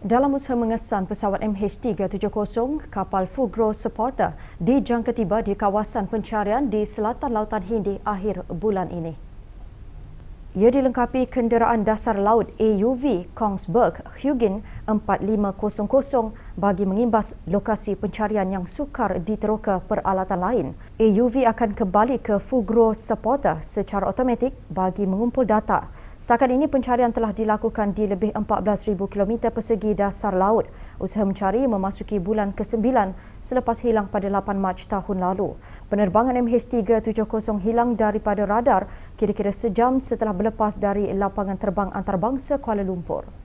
Dalam usaha mengesan pesawat MH370 Kapal Fugro Supporter dijangka tiba di kawasan pencarian di selatan Lautan Hindi akhir bulan ini. Ia dilengkapi kenderaan dasar laut AUV Kongsberg Hugin 4500 bagi mengimbas lokasi pencarian yang sukar diteroka peralatan lain. AUV akan kembali ke Fugro Supporter secara automatik bagi mengumpul data. Setakat ini pencarian telah dilakukan di lebih 14,000 km persegi dasar laut. Usaha mencari memasuki bulan ke-9 selepas hilang pada 8 Mac tahun lalu. Penerbangan MH370 hilang daripada radar kira-kira sejam setelah berlepas dari lapangan terbang antarabangsa Kuala Lumpur.